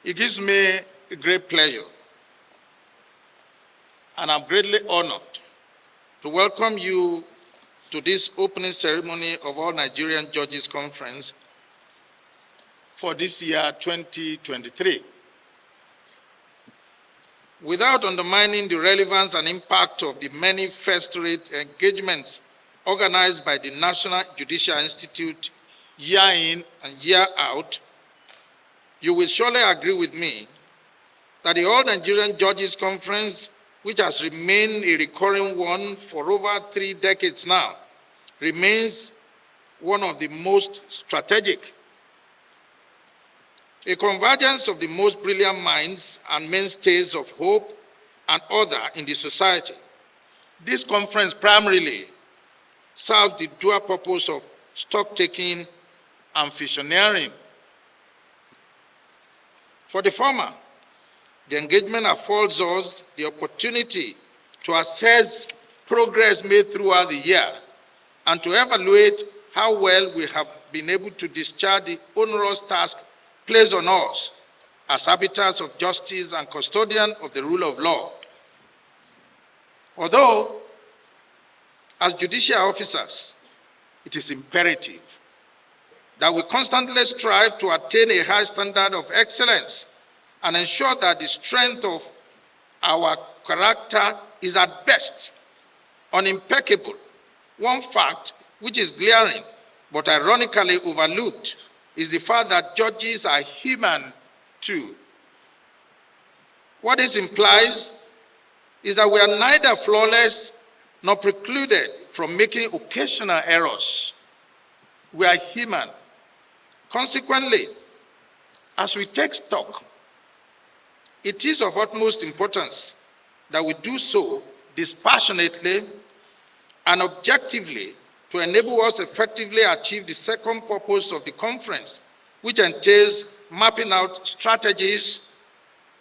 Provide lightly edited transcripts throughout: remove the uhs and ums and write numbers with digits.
It gives me a great pleasure, and I'm greatly honored to welcome you to this opening ceremony of All Nigerian Judges Conference for this year 2023. Without undermining the relevance and impact of the many first-rate engagements organized by the National Judicial Institute year in and year out, you will surely agree with me that the All Nigerian Judges Conference, which has remained a recurring one for over 3 decades now, remains one of the most strategic. A convergence of the most brilliant minds and mainstays of hope and order in the society. This conference primarily serves the dual purpose of stock-taking and visioneering. For the former, the engagement affords us the opportunity to assess progress made throughout the year and to evaluate how well we have been able to discharge the onerous task placed on us as arbiters of justice and custodian of the rule of law. Although, as judicial officers, it is imperative that we constantly strive to attain a high standard of excellence and ensure that the strength of our character is at best unimpeccable. One fact which is glaring but ironically overlooked is the fact that judges are human too. What this implies is that we are neither flawless nor precluded from making occasional errors. We are human. Consequently, as we take stock, it is of utmost importance that we do so dispassionately and objectively to enable us effectively achieve the second purpose of the conference, which entails mapping out strategies,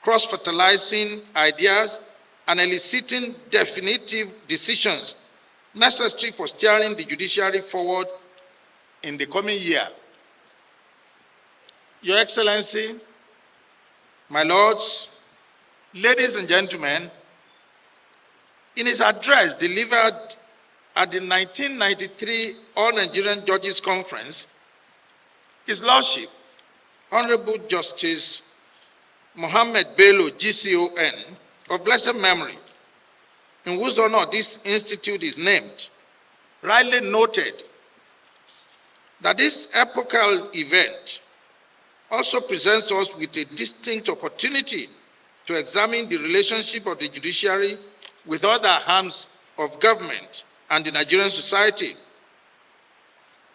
cross-fertilizing ideas, and eliciting definitive decisions necessary for steering the judiciary forward in the coming year. Your Excellency, my lords, ladies and gentlemen, in his address delivered at the 1993 All Nigerian Judges Conference, His Lordship, Honorable Justice Mohammed Bello, GCON, of blessed memory, in whose honor this institute is named, rightly noted that this epochal event also presents us with a distinct opportunity to examine the relationship of the judiciary with other arms of government and the Nigerian society.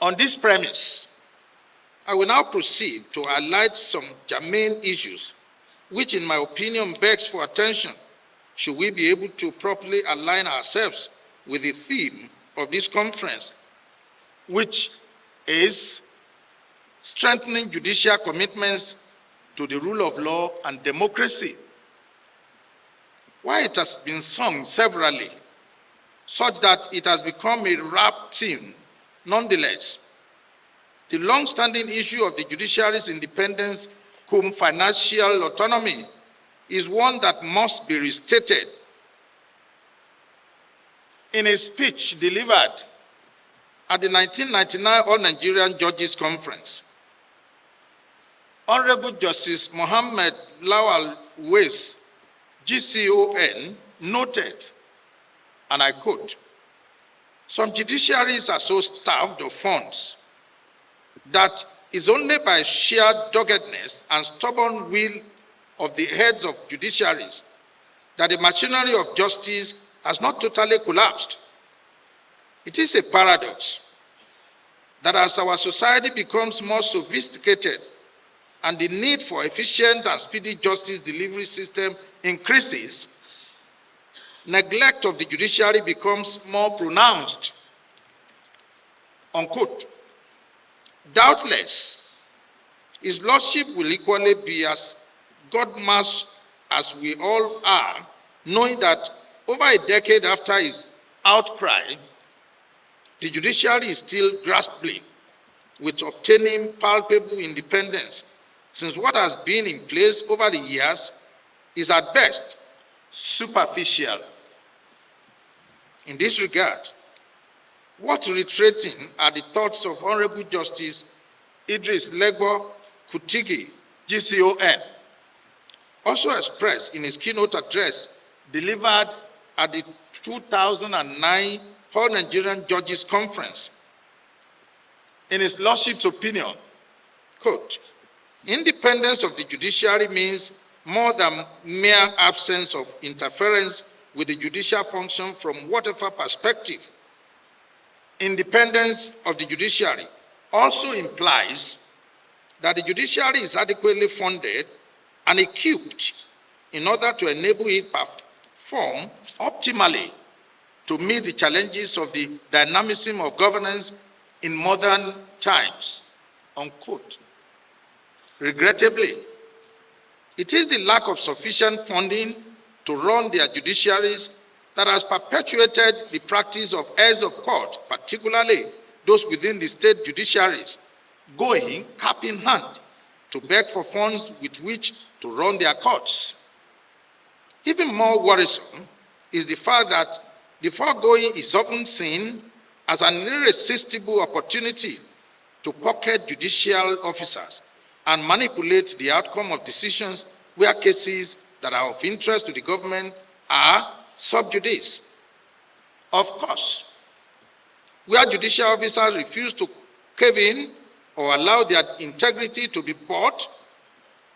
On this premise, I will now proceed to highlight some germane issues which, in my opinion, begs for attention should we be able to properly align ourselves with the theme of this conference, which is strengthening judicial commitments to the rule of law and democracy. While it has been sung severally, such that it has become a rap theme, nonetheless, the long-standing issue of the judiciary's independence cum financial autonomy is one that must be restated. In a speech delivered at the 1999 All Nigerian Judges Conference, Honorable Justice Mohammed Lawal Wais, GCON, noted, and I quote, "Some judiciaries are so starved of funds that it's only by sheer doggedness and stubborn will of the heads of judiciaries that the machinery of justice has not totally collapsed. It is a paradox that as our society becomes more sophisticated and the need for efficient and speedy justice delivery system increases, neglect of the judiciary becomes more pronounced." Unquote. Doubtless, His Lordship will equally be as godmast as we all are, knowing that over a decade after his outcry, the judiciary is still grappling with obtaining palpable independence, since what has been in place over the years is at best superficial. In this regard, what reiterating are the thoughts of Honorable Justice Idris Legbo Kutigi, GCON, also expressed in his keynote address delivered at the 2009 All Nigerian Judges Conference. In his Lordship's opinion, quote, independence of the judiciary means more than mere absence of interference with the judicial function from whatever perspective. Independence of the judiciary also implies that the judiciary is adequately funded and equipped in order to enable it perform optimally to meet the challenges of the dynamism of governance in modern times, unquote. Regrettably, it is the lack of sufficient funding to run their judiciaries that has perpetuated the practice of heirs of court, particularly those within the state judiciaries, going cap in hand to beg for funds with which to run their courts. Even more worrisome is the fact that the foregoing is often seen as an irresistible opportunity to pocket judicial officers and manipulate the outcome of decisions where cases that are of interest to the government are sub judice. Of course, where judicial officers refuse to cave in or allow their integrity to be bought,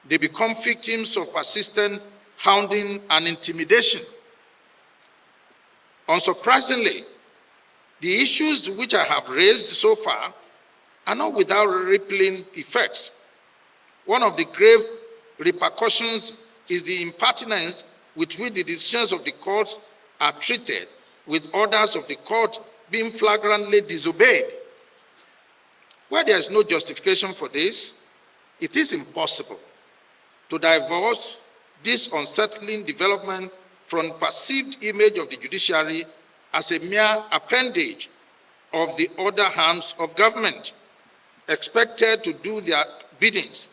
they become victims of persistent hounding and intimidation. Unsurprisingly, the issues which I have raised so far are not without rippling effects. One of the grave repercussions is the impertinence with which the decisions of the courts are treated, with orders of the court being flagrantly disobeyed. Where there is no justification for this, it is impossible to divorce this unsettling development from the perceived image of the judiciary as a mere appendage of the other arms of government, expected to do their biddings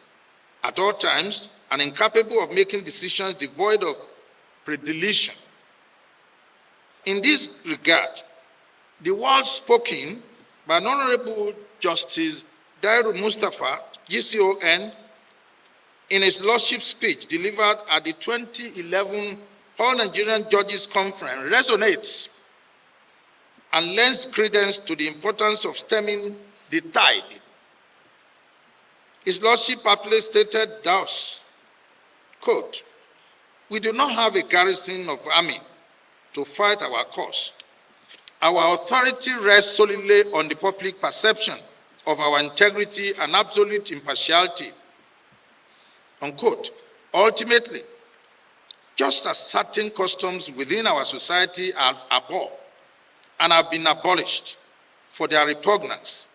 at all times and incapable of making decisions devoid of predilection. In this regard, the words spoken by Honorable Justice Dairu Mustafa, GCON, in his Lordship's speech delivered at the 2011 All Nigerian Judges Conference resonates and lends credence to the importance of stemming the tide. His Lordship aptly stated thus, quote, we do not have a garrison of army to fight our cause. Our authority rests solely on the public perception of our integrity and absolute impartiality, unquote. Ultimately, just as certain customs within our society are abhorred and have been abolished for their repugnance,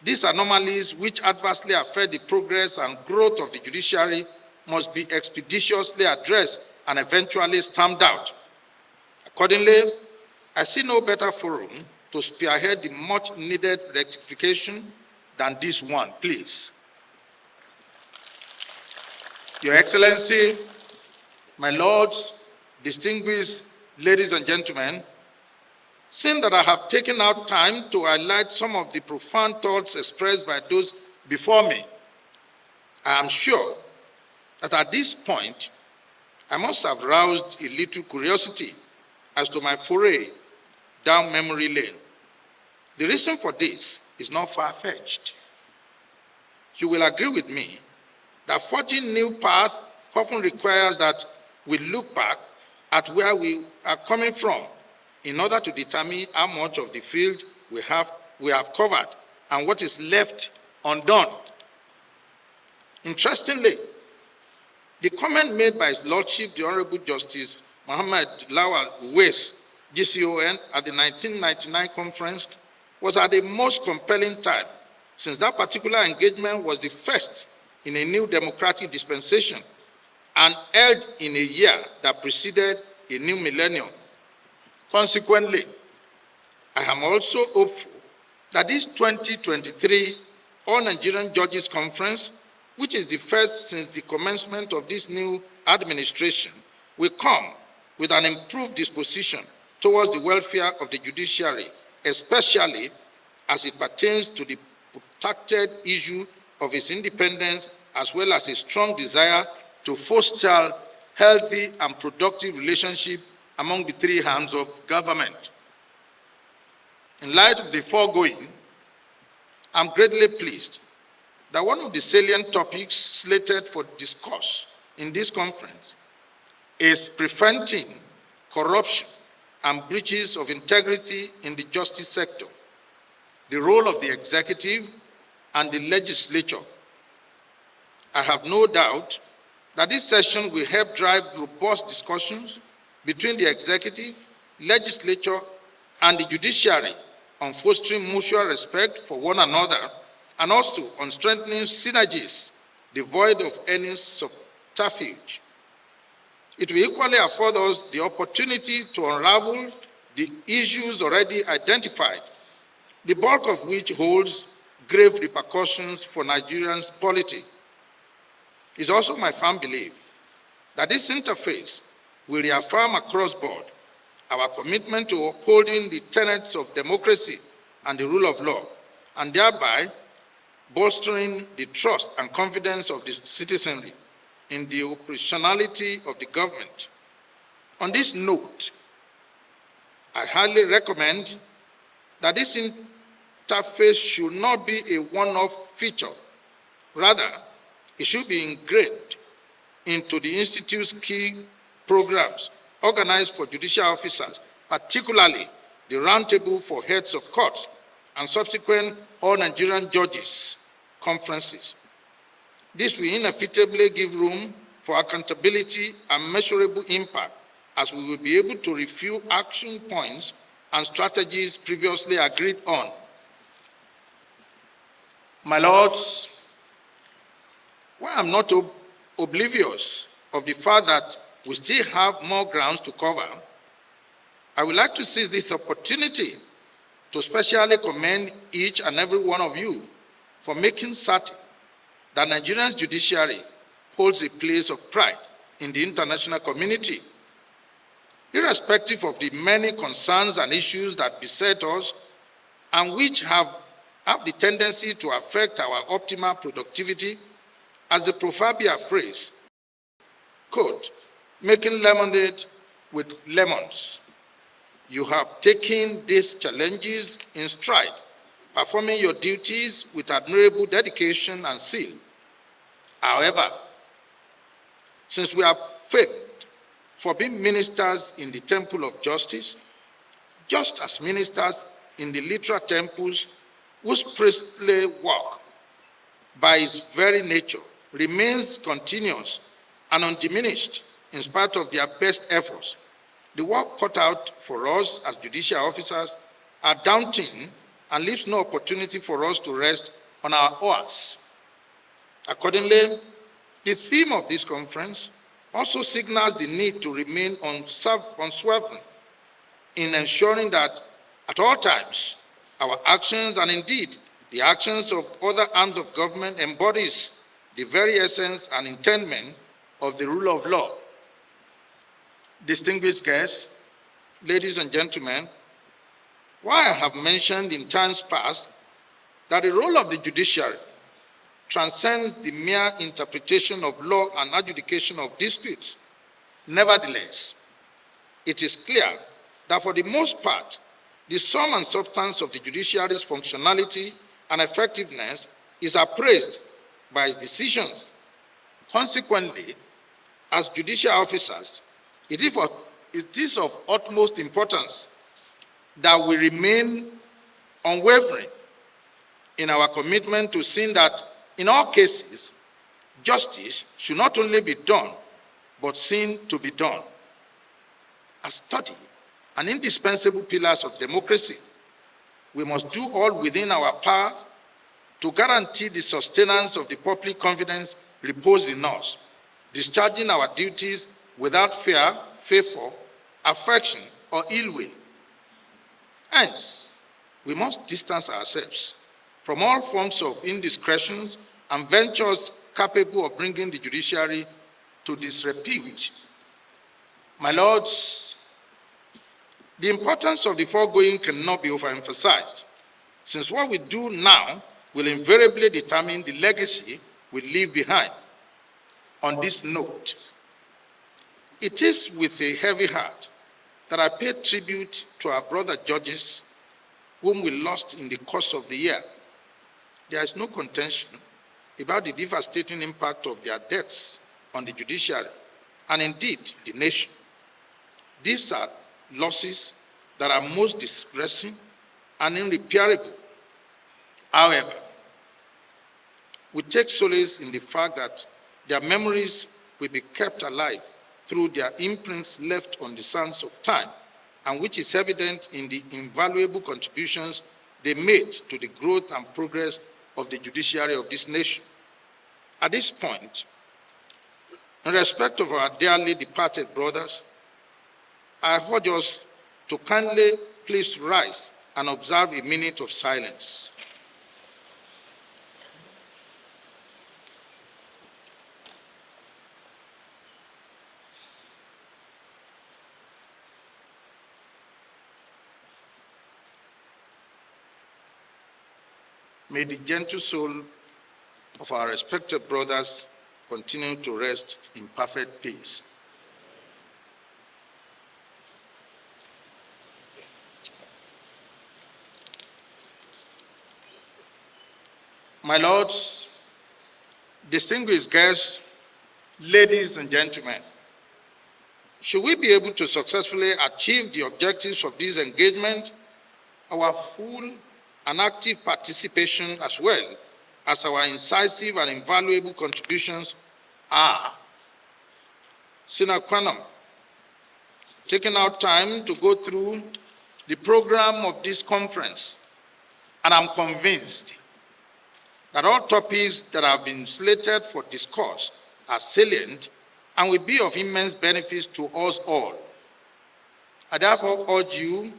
these anomalies which adversely affect the progress and growth of the judiciary must be expeditiously addressed and eventually stamped out. Accordingly, I see no better forum to spearhead the much-needed rectification than this one, please. Your Excellency, my lords, distinguished ladies and gentlemen, seeing that I have taken out time to highlight some of the profound thoughts expressed by those before me, I am sure that at this point, I must have roused a little curiosity as to my foray down memory lane. The reason for this is not far-fetched. You will agree with me that forging new paths often requires that we look back at where we are coming from in order to determine how much of the field we have covered and what is left undone. Interestingly, the comment made by His Lordship, the Honorable Justice Muhammad Lawal Uwais, GCON, at the 1999 conference was at the most compelling time, since that particular engagement was the first in a new democratic dispensation and held in a year that preceded a new millennium. Consequently, I am also hopeful that this 2023 All Nigerian Judges Conference which is the first since the commencement of this new administration, will come with an improved disposition towards the welfare of the judiciary, especially as it pertains to the protected issue of its independence, as well as a strong desire to foster healthy and productive relationship among the three arms of government. In light of the foregoing, I'm greatly pleased that one of the salient topics slated for discourse in this conference is preventing corruption and breaches of integrity in the justice sector, the role of the executive and the legislature. I have no doubt that this session will help drive robust discussions between the executive, legislature, and the judiciary on fostering mutual respect for one another and also on strengthening synergies devoid of any subterfuge. It will equally afford us the opportunity to unravel the issues already identified, the bulk of which holds grave repercussions for Nigerians' polity. It's also my firm belief that this interface will reaffirm across board our commitment to upholding the tenets of democracy and the rule of law, and thereby bolstering the trust and confidence of the citizenry in the operationality of the government. On this note, I highly recommend that this interface should not be a one-off feature. Rather, it should be ingrained into the Institute's key programs organized for judicial officers, particularly the Roundtable for Heads of Courts and subsequent All-Nigerian Judges conferences. This will inevitably give room for accountability and measurable impact, as we will be able to review action points and strategies previously agreed on. My lords, while I'm not oblivious of the fact that we still have more grounds to cover, I would like to seize this opportunity to specially commend each and every one of you for making certain that Nigeria's judiciary holds a place of pride in the international community. Irrespective of the many concerns and issues that beset us and which have the tendency to affect our optimal productivity, as the proverbial phrase, quote, making lemonade with lemons. You have taken these challenges in stride, performing your duties with admirable dedication and zeal. However, since we are famed for being ministers in the temple of justice, just as ministers in the literal temples whose priestly work, by its very nature, remains continuous and undiminished in spite of their best efforts, the work cut out for us as judicial officers are daunting and leaves no opportunity for us to rest on our oars. Accordingly, the theme of this conference also signals the need to remain unswerving in ensuring that at all times our actions and indeed the actions of other arms of government embodies the very essence and intent of the rule of law. Distinguished guests, ladies and gentlemen, while I have mentioned in times past that the role of the judiciary transcends the mere interpretation of law and adjudication of disputes, nevertheless, it is clear that for the most part, the sum and substance of the judiciary's functionality and effectiveness is appraised by its decisions. Consequently, as judicial officers, it is of utmost importance that we remain unwavering in our commitment to seeing that in all cases, justice should not only be done, but seen to be done. As study and indispensable pillars of democracy, we must do all within our power to guarantee the sustenance of the public confidence reposed in us, discharging our duties without fear, favor, affection, or ill will. Hence, we must distance ourselves from all forms of indiscretions and ventures capable of bringing the judiciary to disrepute. My lords, the importance of the foregoing cannot be overemphasized, since what we do now will invariably determine the legacy we leave behind. On this note, it is with a heavy heart that I pay tribute to our brother judges whom we lost in the course of the year. There is no contention about the devastating impact of their deaths on the judiciary and indeed the nation. These are losses that are most distressing and irreparable. However, we take solace in the fact that their memories will be kept alive through their imprints left on the sands of time, and which is evident in the invaluable contributions they made to the growth and progress of the judiciary of this nation. At this point, in respect of our dearly departed brothers, I urge us to kindly please rise and observe a minute of silence. May the gentle soul of our respected brothers continue to rest in perfect peace. My lords, distinguished guests, ladies and gentlemen, should we be able to successfully achieve the objectives of this engagement, our full and active participation as well as our incisive and invaluable contributions are sine qua non. Taking out time to go through the program of this conference, and I'm convinced that all topics that have been slated for discourse are salient and will be of immense benefit to us all. I therefore urge you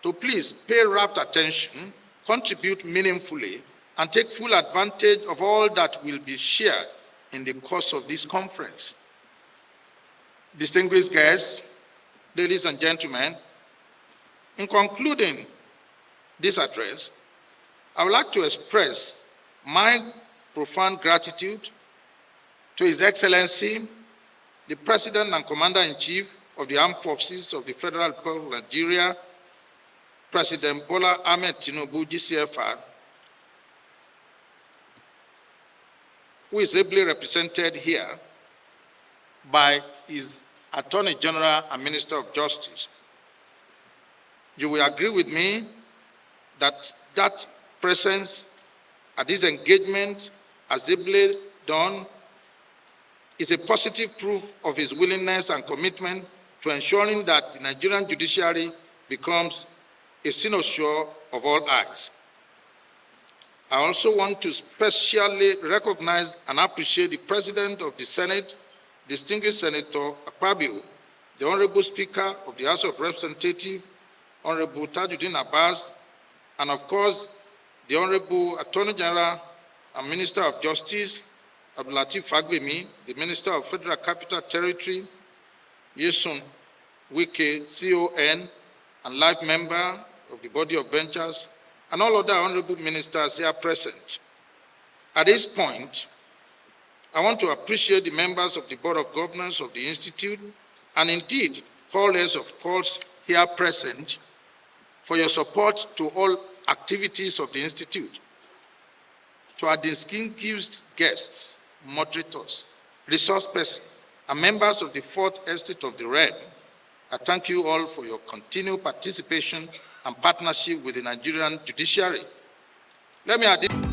to please pay rapt attention, contribute meaningfully, and take full advantage of all that will be shared in the course of this conference. Distinguished guests, ladies and gentlemen, in concluding this address, I would like to express my profound gratitude to His Excellency, the President and Commander-in-Chief of the Armed Forces of the Federal Republic of Nigeria, President Bola Ahmed Tinubu, GCFR, who is ably represented here by his Attorney General and Minister of Justice. You will agree with me that that presence at this engagement, as ably done, is a positive proof of his willingness and commitment to ensuring that the Nigerian judiciary becomes a cynosure of all eyes. I also want to specially recognize and appreciate the President of the Senate, distinguished Senator Akpabio, the Honorable Speaker of the House of Representatives, Honorable Tajuddin Abbas, and of course, the Honorable Attorney General and Minister of Justice, Abdulateef Fagbemi, the Minister of Federal Capital Territory, Nyesom Wike, CON, and life member of the Body of Benchers, and all other honorable ministers here present. At this point, I want to appreciate the members of the Board of Governors of the Institute, and indeed, callers of course here present, for your support to all activities of the Institute. To our distinguished guests, moderators, resource persons, and members of the Fourth Estate of the Realm, I thank you all for your continued participation and partnership with the Nigerian judiciary. Let me add